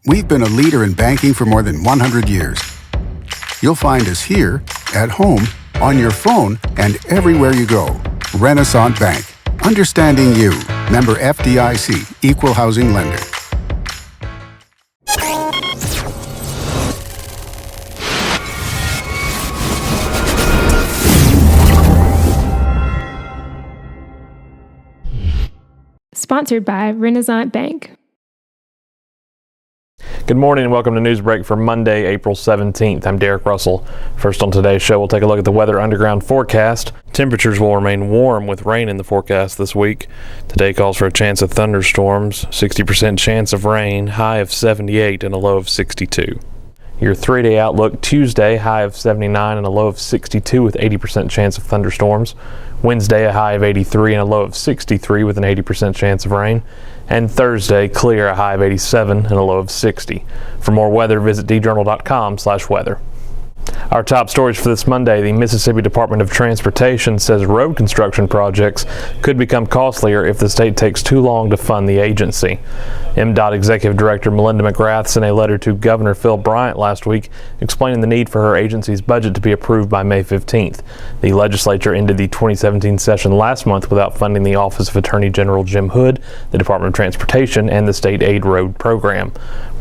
We've been a leader in banking for more than 100 years. You'll find us here, at home, on your phone, and everywhere you go. Renaissance Bank. Understanding you. Member FDIC. Equal housing lender. Sponsored by Renaissance Bank. Good morning and welcome to Newsbreak for Monday, April 17th. I'm Derek Russell. First on today's show, we'll take a look at the Weather Underground forecast. Temperatures will remain warm with rain in the forecast this week. Today calls for a chance of thunderstorms, 60% chance of rain, high of 78 and a low of 62. Your 3-day outlook: Tuesday, high of 79 and a low of 62 with 80% chance of thunderstorms. Wednesday, a high of 83 and a low of 63 with an 80% chance of rain. And Thursday, clear, a high of 87 and a low of 60. For more weather, visit djournal.com/weather. Our top stories for this Monday: the Mississippi Department of Transportation says road construction projects could become costlier if the state takes too long to fund the agency. MDOT Executive Director Melinda McGrath sent a letter to Governor Phil Bryant last week explaining the need for her agency's budget to be approved by May 15th. The legislature ended the 2017 session last month without funding the Office of Attorney General Jim Hood, the Department of Transportation, and the State Aid Road Program.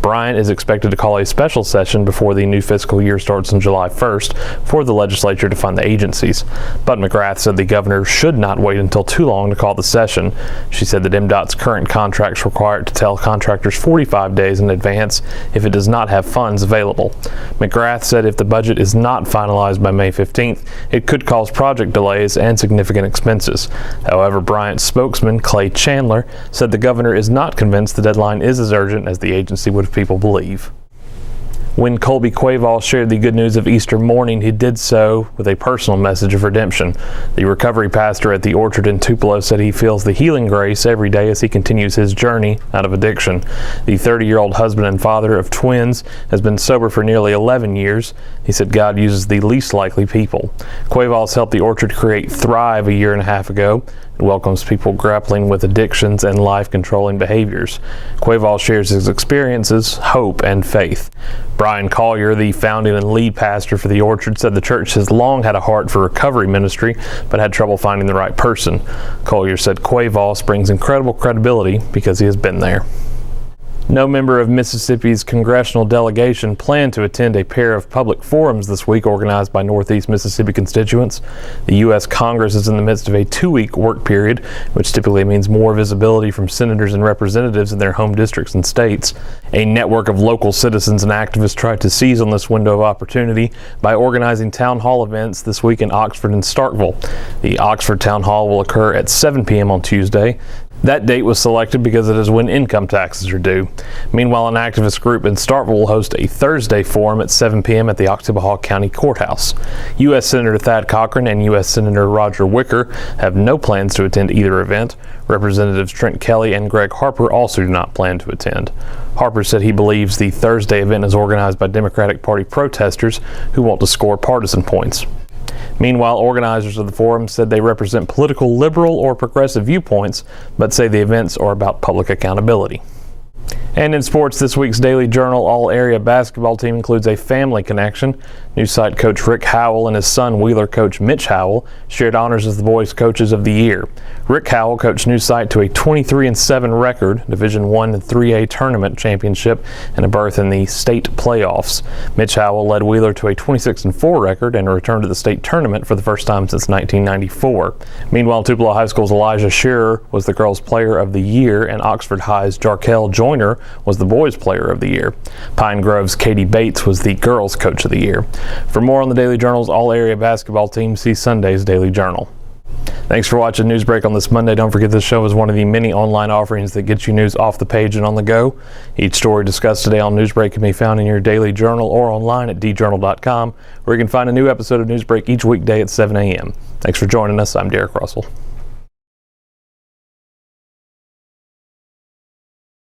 Bryant is expected to call a special session before the new fiscal year starts on July 1st for the legislature to fund the agencies. But McGrath said the governor should not wait until too long to call the session. She said that MDOT's current contracts require it to tell contractors 45 days in advance if it does not have funds available. McGrath said if the budget is not finalized by May 15th, it could cause project delays and significant expenses. However, Bryant's spokesman, Clay Chandler, said the governor is not convinced the deadline is as urgent as the agency would have people believe. When Colby Quaval shared the good news of Easter morning, he did so with a personal message of redemption. The recovery pastor at the Orchard in Tupelo said he feels the healing grace every day as he continues his journey out of addiction. The 30-year-old husband and father of twins has been sober for nearly 11 years. He said God uses the least likely people. Quaval's helped the Orchard create Thrive a year and a half ago and welcomes people grappling with addictions and life-controlling behaviors. Quaval shares his experiences, hope, and faith. Brian Collier, the founding and lead pastor for the Orchard, said the church has long had a heart for recovery ministry, but had trouble finding the right person. Collier said Quaval brings incredible credibility because he has been there. No member of Mississippi's congressional delegation planned to attend a pair of public forums this week organized by Northeast Mississippi constituents. The U.S. Congress is in the midst of a 2-week work period, which typically means more visibility from senators and representatives in their home districts and states. A network of local citizens and activists tried to seize on this window of opportunity by organizing town hall events this week in Oxford and Starkville. The Oxford Town Hall will occur at 7 p.m. on Tuesday. That date was selected because it is when income taxes are due. Meanwhile, an activist group in Starkville will host a Thursday forum at 7 p.m. at the Oktibbeha County Courthouse. U.S. Senator Thad Cochran and U.S. Senator Roger Wicker have no plans to attend either event. Representatives Trent Kelly and Greg Harper also do not plan to attend. Harper said he believes the Thursday event is organized by Democratic Party protesters who want to score partisan points. Meanwhile, organizers of the forum said they represent political liberal or progressive viewpoints, but say the events are about public accountability. And in sports, this week's Daily Journal All-Area basketball team includes a family connection. News site coach Rick Howell and his son Wheeler coach Mitch Howell shared honors as the boys' coaches of the year. Rick Howell coached News site to a 23-7 record, Division I and 3A tournament championship, and a berth in the state playoffs. Mitch Howell led Wheeler to a 26-4 record and a return to the state tournament for the first time since 1994. Meanwhile, Tupelo High School's Elijah Shearer was the girls' player of the year, and Oxford High's Jarkel Joyner was the boys' player of the year. Pine Grove's Katie Bates was the girls' coach of the year. For more on the Daily Journal's all-area basketball team, see Sunday's Daily Journal. Thanks for watching Newsbreak on this Monday. Don't forget this show is one of the many online offerings that gets you news off the page and on the go. Each story discussed today on Newsbreak can be found in your Daily Journal or online at djournal.com, where you can find a new episode of Newsbreak each weekday at 7 a.m. Thanks for joining us. I'm Derek Russell.